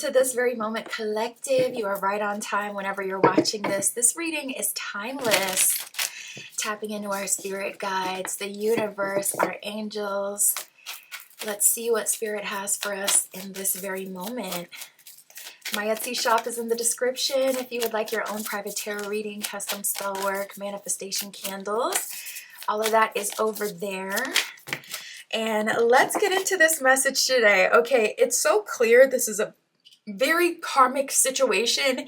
to This Very Moment Collective. You are right on time whenever you're watching this. This reading is timeless. Tapping into our spirit guides, the universe, our angels. Let's see what spirit has for us in this very moment. My Etsy shop is in the description if you would like your own private tarot reading, custom spell work, manifestation candles. All of that is over there. And let's get into this message today. Okay, it's so clear this is a very karmic situation,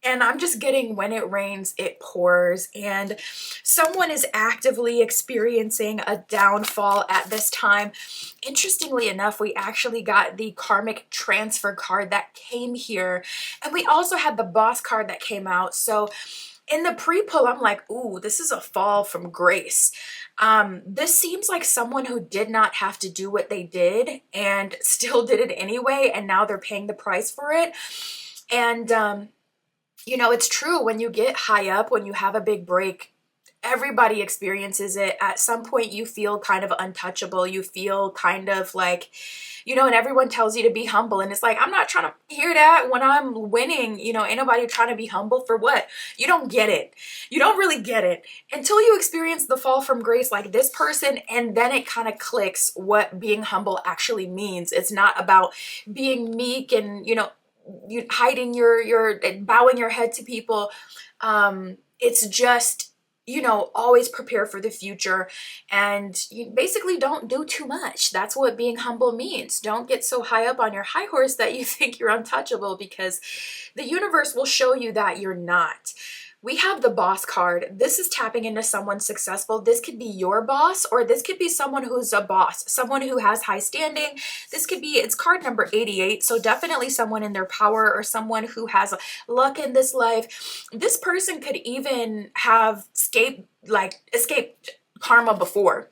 and I'm just getting when it rains, it pours, and someone is actively experiencing a downfall at this time. Interestingly enough, we actually got the karmic transfer card that came here, and we also had the boss card that came out. So in the pre-pull, I'm like, ooh, this is a fall from grace. This seems like someone who did not have to do what they did and still did it anyway, and now they're paying the price for it. And, you know, it's true, when you get high up, when you have a big break, everybody experiences it. At some point, you feel kind of untouchable. You feel kind of like, you know, and everyone tells you to be humble. And it's like, I'm not trying to hear that when I'm winning. You know, ain't nobody trying to be humble for what? You don't get it. You don't really get it until you experience the fall from grace like this person. And then it kind of clicks what being humble actually means. It's not about being meek and, you know, you hiding your bowing your head to people. It's just, you know, always prepare for the future, and you basically don't do too much. That's what being humble means. Don't get so high up on your high horse that you think you're untouchable, because the universe will show you that you're not. We have the boss card. This is tapping into someone successful. This could be your boss, or this could be someone who's a boss, someone who has high standing. This could be, it's card number 88. So definitely someone in their power, or someone who has luck in this life. This person could even have escaped karma before.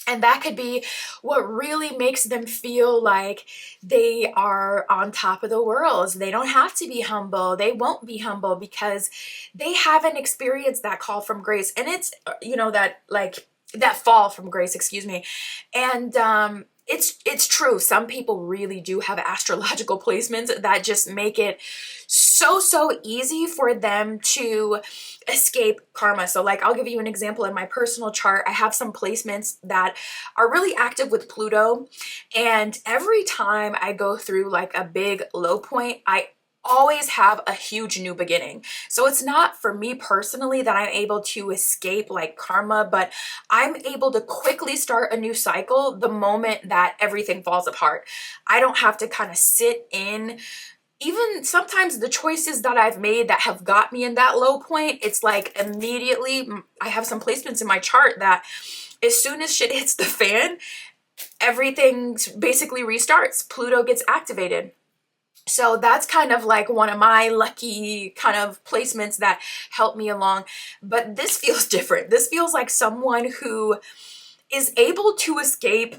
And that could be what really makes them feel like they are on top of the world. They don't have to be humble. They won't be humble because they haven't experienced that call from grace. And it's, you know, that fall from grace, excuse me. And it's true. Some people really do have astrological placements that just make it so easy for them to escape karma. So like, I'll give you an example. In my personal chart, I have some placements that are really active with Pluto. And every time I go through like a big low point, I always have a huge new beginning. So it's not for me personally that I'm able to escape like karma, but I'm able to quickly start a new cycle the moment that everything falls apart. I don't have to kind of sit in even sometimes the choices that I've made that have got me in that low point. It's like immediately, I have some placements in my chart that as soon as shit hits the fan, everything basically restarts. Pluto gets activated. So that's kind of like one of my lucky kind of placements that help me along. But this feels different. This feels like someone who is able to escape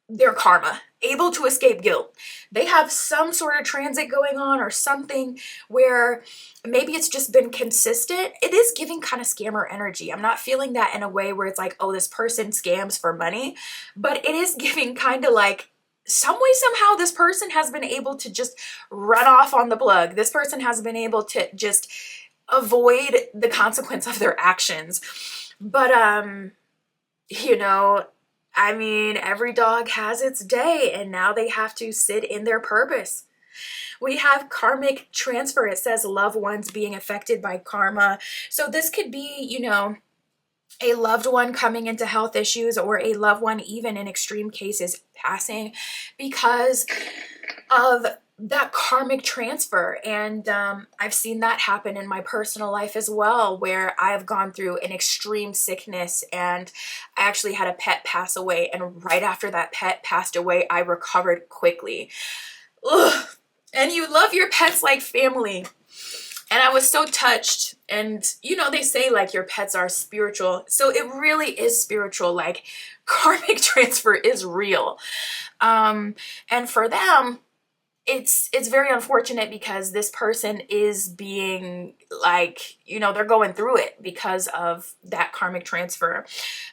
their karma, able to escape guilt. They have some sort of transit going on, or something where maybe it's just been consistent. It is giving kind of scammer energy. I'm not feeling that in a way where it's like, oh, this person scams for money, but it is giving kind of like, some way, somehow, this person has been able to just run off on the plug. This person has been able to just avoid the consequence of their actions. But, you know, I mean, every dog has its day, and now they have to sit in their purpose. We have karmic transfer. It says loved ones being affected by karma. So this could be, you know, a loved one coming into health issues, or a loved one, even in extreme cases, passing because of that karmic transfer. And I've seen that happen in my personal life as well, where I've gone through an extreme sickness, and I actually had a pet pass away, and right after that pet passed away, I recovered quickly. Ugh. And you love your pets like family. And I was so touched. And, you know, they say like your pets are spiritual. So it really is spiritual. Like, karmic transfer is real. And for them, it's very unfortunate because this person is being like, they're going through it because of that karmic transfer.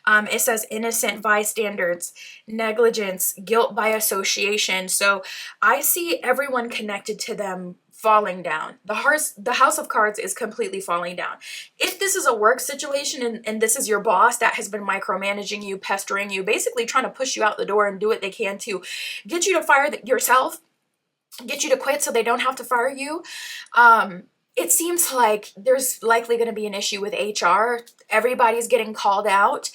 It says innocent bystanders, negligence, guilt by association. So I see everyone connected to them falling down. The house of cards is completely falling down. If this is a work situation and this is your boss that has been micromanaging you, pestering you, basically trying to push you out the door and do what they can to get you to fire yourself, get you to quit so they don't have to fire you. It seems like there's likely going to be an issue with HR. Everybody's getting called out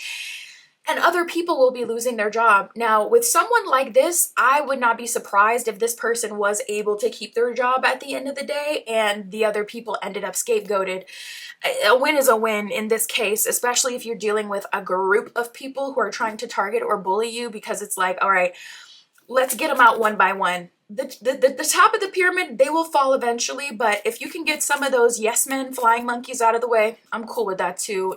and other people will be losing their job. Now, with someone like this, I would not be surprised if this person was able to keep their job at the end of the day and the other people ended up scapegoated. A win is a win in this case, especially if you're dealing with a group of people who are trying to target or bully you, because it's like, all right, let's get them out one by one. The top of the pyramid, they will fall eventually, but if you can get some of those yes men, flying monkeys out of the way, I'm cool with that too,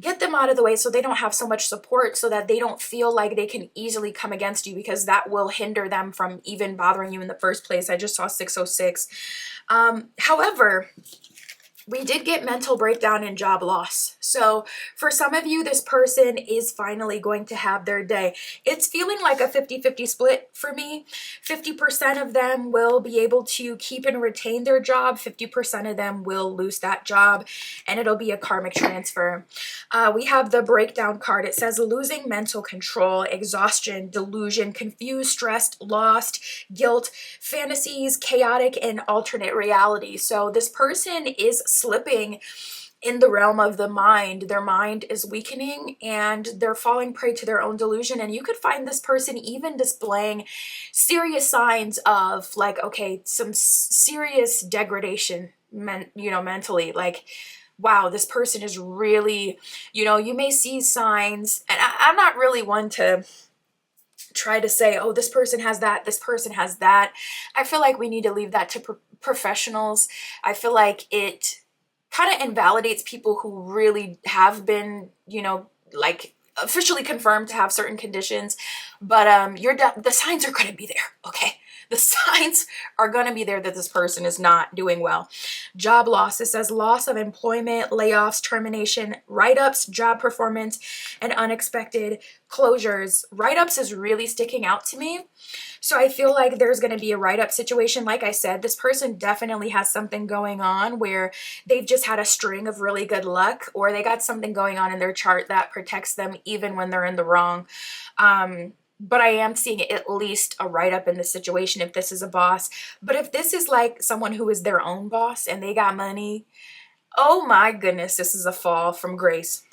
Get them out of the way so they don't have so much support, so that they don't feel like they can easily come against you, because that will hinder them from even bothering you in the first place. I just saw 606. However, we did get mental breakdown and job loss. So for some of you, this person is finally going to have their day. It's feeling like a 50-50 split for me. 50% of them will be able to keep and retain their job. 50% of them will lose that job, and it'll be a karmic transfer. We have the breakdown card. It says losing mental control, exhaustion, delusion, confused, stressed, lost, guilt, fantasies, chaotic, and alternate reality. So this person is slipping in the realm of the mind. Their mind is weakening and they're falling prey to their own delusion. And you could find this person even displaying serious signs of like, okay, some serious degradation, mentally. Like, wow, this person is really, you may see signs, and I'm not really one to try to say, oh, this person has that, this person has that. I feel like we need to leave that to professionals. I feel like it kind of invalidates people who really have been, like officially confirmed to have certain conditions. But the signs are going to be there, okay? The signs are going to be there that this person is not doing well. Job loss, it says loss of employment, layoffs, termination, write-ups, job performance, and unexpected closures. Write-ups is really sticking out to me. So I feel like there's going to be a write-up situation. Like I said, this person definitely has something going on where they've just had a string of really good luck, or they got something going on in their chart that protects them even when they're in the wrong. But I am seeing at least a write-up in this situation if this is a boss. But if this is like someone who is their own boss and they got money, oh my goodness, this is a fall from grace.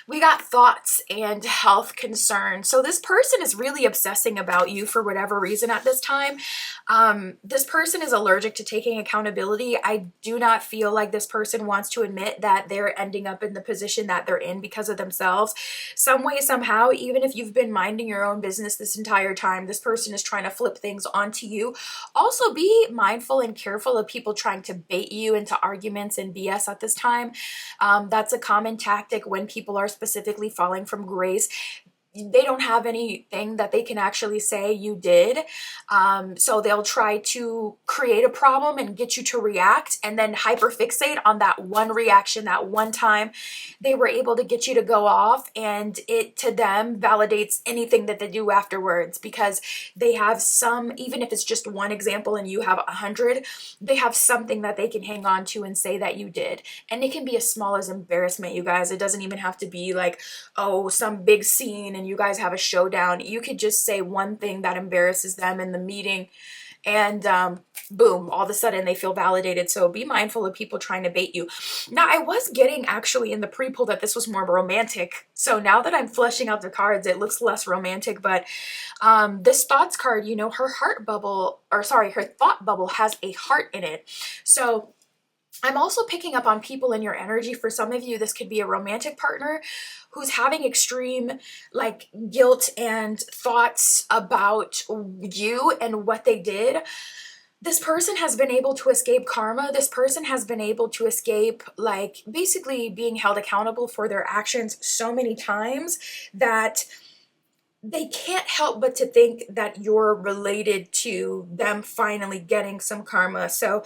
We got thoughts and health concerns. So this person is really obsessing about you for whatever reason at this time. This person is allergic to taking accountability. I do not feel like this person wants to admit that they're ending up in the position that they're in because of themselves. Some way, somehow, even if you've been minding your own business this entire time, this person is trying to flip things onto you. Also, be mindful and careful of people trying to bait you into arguments and BS at this time. That's a common tactic when people are specifically falling from grace. They don't have anything that they can actually say you did. So they'll try to create a problem and get you to react and then hyperfixate on that one reaction, that one time they were able to get you to go off, and it to them validates anything that they do afterwards, because they have some, even if it's just one example and you have 100, they have something that they can hang on to and say that you did. And it can be as small as embarrassment, you guys. It doesn't even have to be like, oh, some big scene and you guys have a showdown. You could just say one thing that embarrasses them in the meeting, and boom, all of a sudden they feel validated. So be mindful of people trying to bait you. Now, I was getting actually in the pre-pull that this was more romantic. So now that I'm fleshing out the cards, it looks less romantic. But this thoughts card, her thought bubble has a heart in it. So I'm also picking up on people in your energy. For some of you, this could be a romantic partner who's having extreme like guilt and thoughts about you and what they did. This person has been able to escape karma. This person has been able to escape like basically being held accountable for their actions so many times that they can't help but to think that you're related to them finally getting some karma. So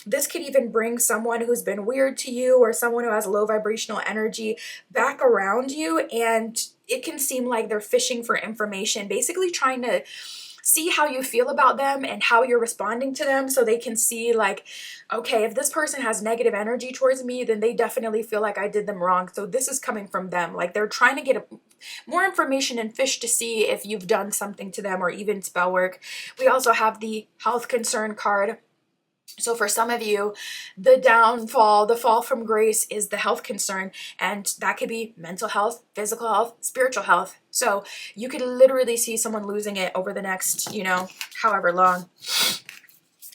this could even bring someone who's been weird to you or someone who has low vibrational energy back around you, and it can seem like they're fishing for information, basically trying to see how you feel about them and how you're responding to them, so they can see like, okay, if this person has negative energy towards me, then they definitely feel like I did them wrong. So this is coming from them. Like they're trying to get more information and fish to see if you've done something to them or even spell work. We also have the health concern card. So for some of you, the downfall, the fall from grace is the health concern, and that could be mental health, physical health, spiritual health. So you could literally see someone losing it over the next, however long.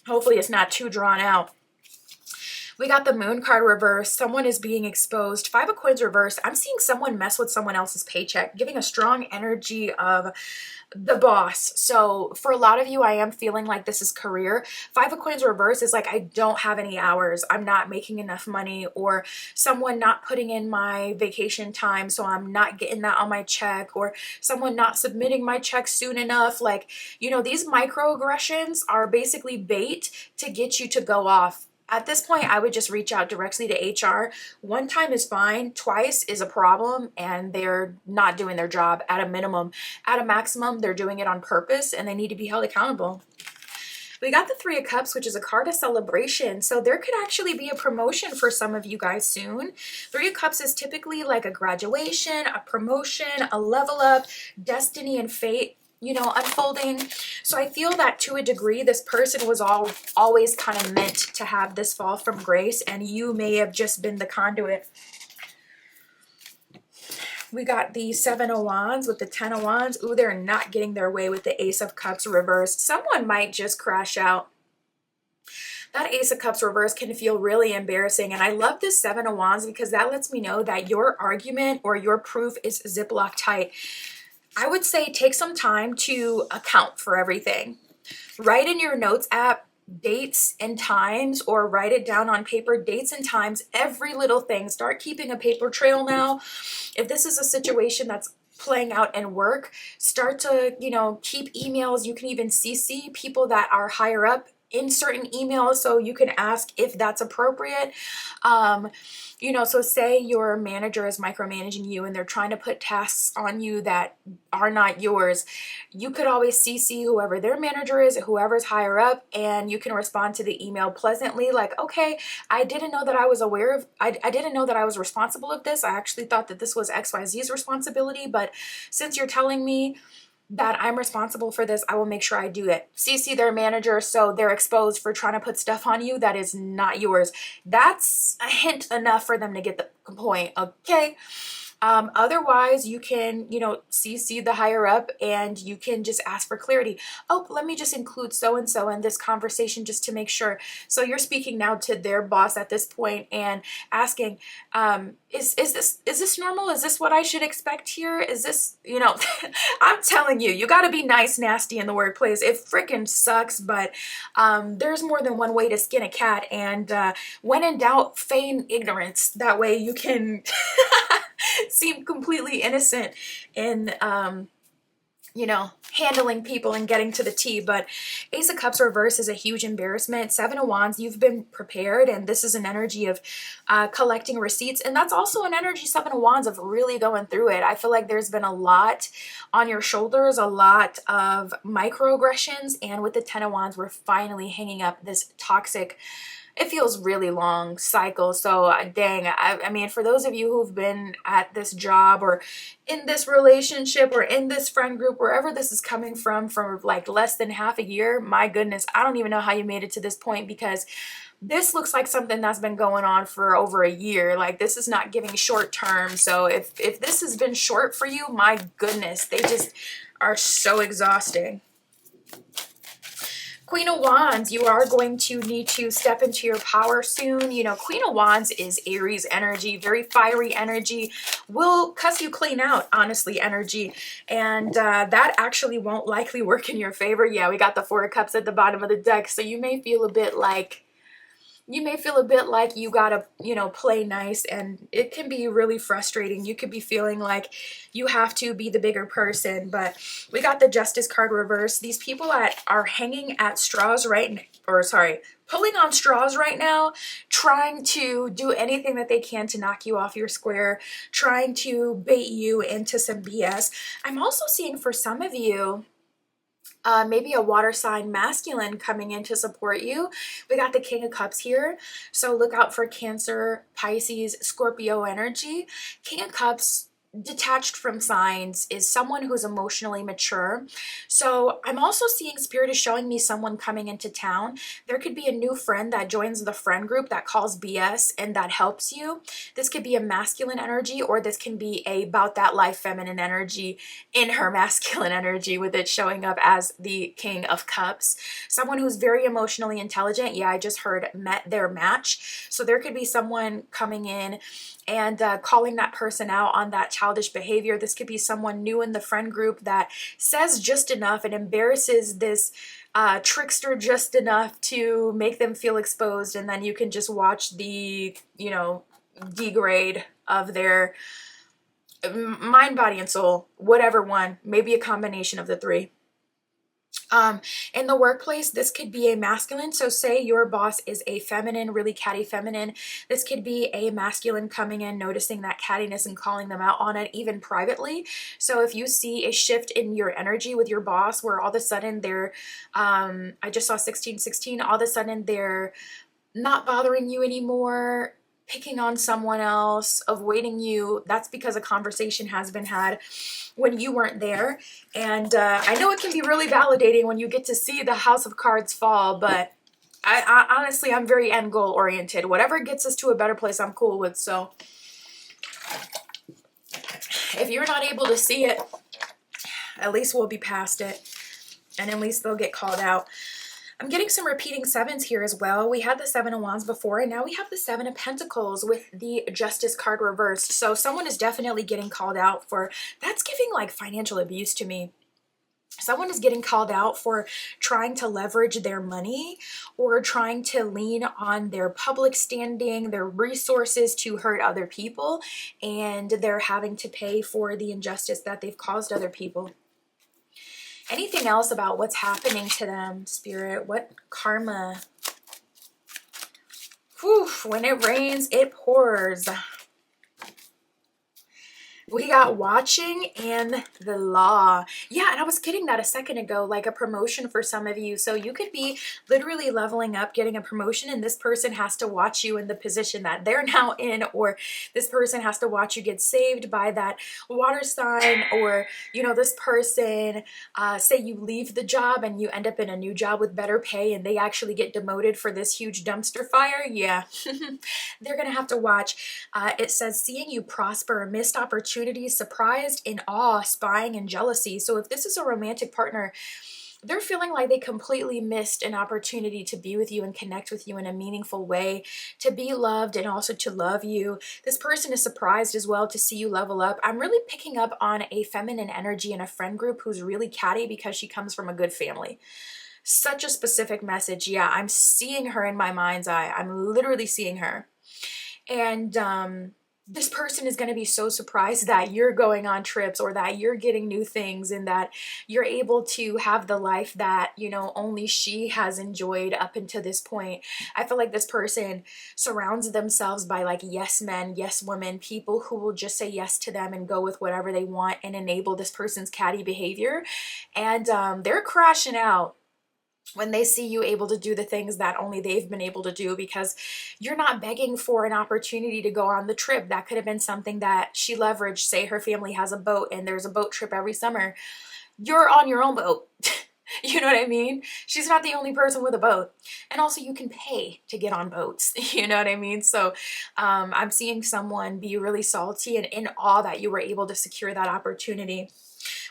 Hopefully it's not too drawn out. We got the moon card reverse. Someone is being exposed. Five of Coins reverse. I'm seeing someone mess with someone else's paycheck, giving a strong energy of the boss. So for a lot of you, I am feeling like this is career. Five of Coins reverse is like, I don't have any hours. I'm not making enough money, or someone not putting in my vacation time, so I'm not getting that on my check, or someone not submitting my check soon enough. Like, these microaggressions are basically bait to get you to go off. At this point, I would just reach out directly to HR. One time is fine. Twice is a problem, and they're not doing their job at a minimum. At a maximum, they're doing it on purpose, and they need to be held accountable. We got the Three of Cups, which is a card of celebration. So there could actually be a promotion for some of you guys soon. Three of Cups is typically like a graduation, a promotion, a level up, destiny and fate, unfolding. So I feel that to a degree, this person was always kind of meant to have this fall from grace, and you may have just been the conduit. We got the Seven of Wands with the Ten of Wands. Ooh, they're not getting their way with the Ace of Cups reversed. Someone might just crash out. That Ace of Cups reverse can feel really embarrassing. And I love this Seven of Wands because that lets me know that your argument or your proof is Ziploc tight. I would say take some time to account for everything. Write in your notes app dates and times, or write it down on paper, dates and times, every little thing. Start keeping a paper trail now. If this is a situation that's playing out in work, start to, keep emails. You can even CC people that are higher up in certain emails, so you can ask if that's appropriate. So say your manager is micromanaging you and they're trying to put tasks on you that are not yours. You could always CC whoever their manager is, whoever's higher up, and you can respond to the email pleasantly, like, okay, I didn't know that I was I didn't know that I was responsible of this. I actually thought that this was XYZ's responsibility, but since you're telling me that I'm responsible for this, I will make sure I do it. CC their manager so they're exposed for trying to put stuff on you that is not yours. That's a hint enough for them to get the point, okay? Otherwise, you can, CC the higher up, and you can just ask for clarity. Oh, let me just include so-and-so in this conversation just to make sure. So you're speaking now to their boss at this point and asking, is this normal? Is this what I should expect here? Is this, I'm telling you, you got to be nice, nasty in the workplace. It freaking sucks, but there's more than one way to skin a cat. And when in doubt, feign ignorance. That way you can seem completely innocent in, handling people and getting to the tea. But Ace of Cups reverse is a huge embarrassment. Seven of Wands, you've been prepared, and this is an energy of collecting receipts. And that's also an energy, Seven of Wands, of really going through it. I feel like there's been a lot on your shoulders, a lot of microaggressions. And with the Ten of Wands, we're finally hanging up this toxic, it feels really long cycle. So dang, I mean, for those of you who've been at this job or in this relationship or in this friend group, wherever this is coming from for like less than half a year, my goodness, I don't even know how you made it to this point, because this looks like something that's been going on for over a year. Like, this is not giving short term. So if this has been short for you, my goodness, they just are so exhausting. Queen of Wands, you are going to need to step into your power soon. Queen of Wands is Aries energy, very fiery energy, will cuss you clean out, honestly, energy. And that actually won't likely work in your favor. Yeah, we got the Four of Cups at the bottom of the deck, so you may feel a bit like, you may feel a bit like you gotta, play nice, and it can be really frustrating. You could be feeling like you have to be the bigger person, but we got the Justice card reversed. These people that are hanging at straws pulling on straws right now, trying to do anything that they can to knock you off your square, trying to bait you into some BS. I'm also seeing for some of you, maybe a water sign masculine coming in to support you. We got the King of Cups here. So look out for Cancer, Pisces, Scorpio energy. King of Cups, detached from signs, is someone who's emotionally mature. So I'm also seeing Spirit is showing me someone coming into town. There could be a new friend that joins the friend group that calls BS and that helps you. This could be a masculine energy, or this can be a about that life feminine energy in her masculine energy, with it showing up as the King of Cups. Someone who's very emotionally intelligent. Yeah, I just heard met their match. So there could be someone coming in and calling that person out on that childish behavior. This could be someone new in the friend group that says just enough and embarrasses this trickster just enough to make them feel exposed, and then you can just watch the, degrade of their mind, body, and soul, whatever one, maybe a combination of the three. In the workplace, this could be a masculine. So say your boss is a feminine, really catty feminine. This could be a masculine coming in, noticing that cattiness and calling them out on it, even privately. So if you see a shift in your energy with your boss, where all of a sudden they're, I just saw 1616, all of a sudden they're not bothering you anymore, picking on someone else, avoiding you, that's because a conversation has been had when you weren't there. And I know it can be really validating when you get to see the House of Cards fall, but I honestly, I'm very end goal oriented. Whatever gets us to a better place, I'm cool with. So if you're not able to see it, at least we'll be past it, and at least they'll get called out. I'm getting some repeating sevens here as well. We had the Seven of Wands before, and now we have the Seven of Pentacles with the Justice card reversed. So someone is definitely getting called out for, that's giving like financial abuse to me. Someone is getting called out for trying to leverage their money or trying to lean on their public standing, their resources to hurt other people, and they're having to pay for the injustice that they've caused other people. Anything else about what's happening to them, Spirit? What karma? Whew, when it rains, it pours. We got watching and the law. Yeah, and I was getting that a second ago, like a promotion for some of you. So you could be literally leveling up, getting a promotion, and this person has to watch you in the position that they're now in, or this person has to watch you get saved by that water sign, or, this person, say you leave the job and you end up in a new job with better pay and they actually get demoted for this huge dumpster fire. Yeah, they're going to have to watch. It says, seeing you prosper, missed opportunities, surprised, in awe, spying, and jealousy. So if this is a romantic partner, they're feeling like they completely missed an opportunity to be with you and connect with you in a meaningful way, to be loved and also to love you. This person is surprised as well to see you level up. I'm really picking up on a feminine energy in a friend group who's really catty because she comes from a good family. Such a specific message. Yeah, I'm seeing her in my mind's eye. I'm literally seeing her. And this person is going to be so surprised that you're going on trips, or that you're getting new things, and that you're able to have the life that, only she has enjoyed up until this point. I feel like this person surrounds themselves by like yes men, yes women, people who will just say yes to them and go with whatever they want and enable this person's catty behavior. And they're crashing out when they see you able to do the things that only they've been able to do, because you're not begging for an opportunity to go on the trip. That could have been something that she leveraged. Say her family has a boat and there's a boat trip every summer. You're on your own boat. You know what I mean? She's not the only person with a boat. And also you can pay to get on boats. You know what I mean? So I'm seeing someone be really salty and in awe that you were able to secure that opportunity.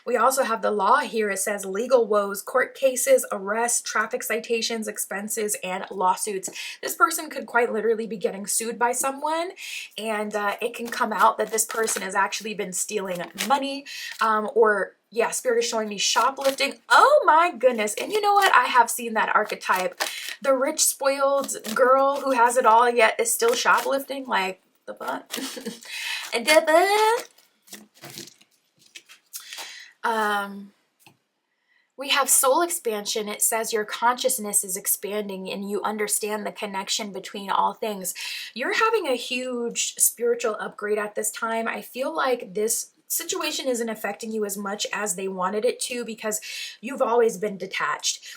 We also have the law here. It says legal woes, court cases, arrests, traffic citations, expenses, and lawsuits. This person could quite literally be getting sued by someone, and it can come out that this person has actually been stealing money, or yeah, Spirit is showing me shoplifting. Oh my goodness. And you know what? I have seen that archetype. The rich, spoiled girl who has it all yet is still shoplifting. Like, the fuck? And we have soul expansion. It says your consciousness is expanding and you understand the connection between all things. You're having a huge spiritual upgrade at this time. I feel like this situation isn't affecting you as much as they wanted it to because you've always been detached.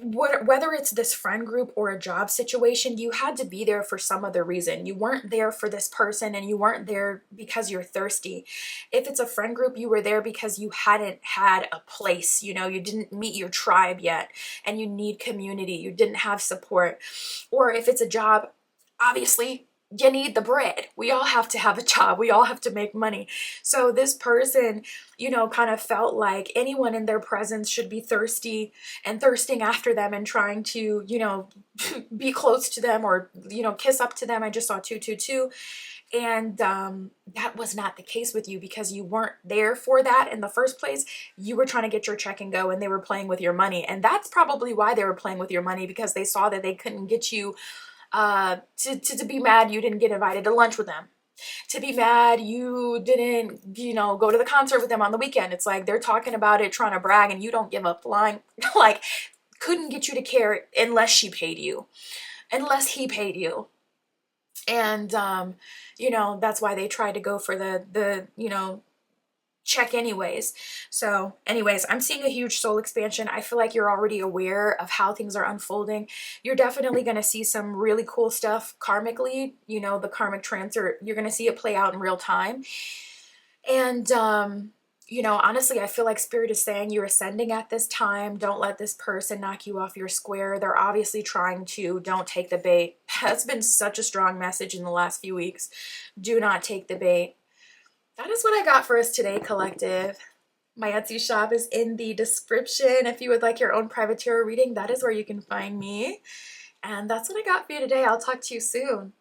Whether it's this friend group or a job situation, you had to be there for some other reason. You weren't there for this person and you weren't there because you're thirsty. If it's a friend group, you were there because you hadn't had a place, you know, you didn't meet your tribe yet and you need community. You didn't have support. Or if it's a job, obviously you need the bread. We all have to have a job. We all have to make money. So this person, you know, kind of felt like anyone in their presence should be thirsty and thirsting after them and trying to, you know, be close to them or, you know, kiss up to them. I just saw 222. And that was not the case with you because you weren't there for that in the first place. You were trying to get your check and go and they were playing with your money. And that's probably why they were playing with your money, because they saw that they couldn't get you to be mad you didn't get invited to lunch with them, to be mad you didn't, you know, go to the concert with them on the weekend. It's like they're talking about it, trying to brag, and you don't give up flying. Like, couldn't get you to care unless she paid you, unless he paid you. And you know, that's why they tried to go for the you know, check anyways. So anyways, I'm seeing a huge soul expansion. I feel like you're already aware of how things are unfolding. You're definitely going to see some really cool stuff karmically, you know, the karmic transfer. You're going to see it play out in real time. And you know, honestly, I feel like Spirit is saying you're ascending at this time. Don't let this person knock you off your square. They're obviously trying to. Don't take the bait. That's been such a strong message in the last few weeks. Do not take the bait. That is what I got for us today, collective. My Etsy shop is in the description. If you would like your own private tarot reading, that is where you can find me. And that's what I got for you today. I'll talk to you soon.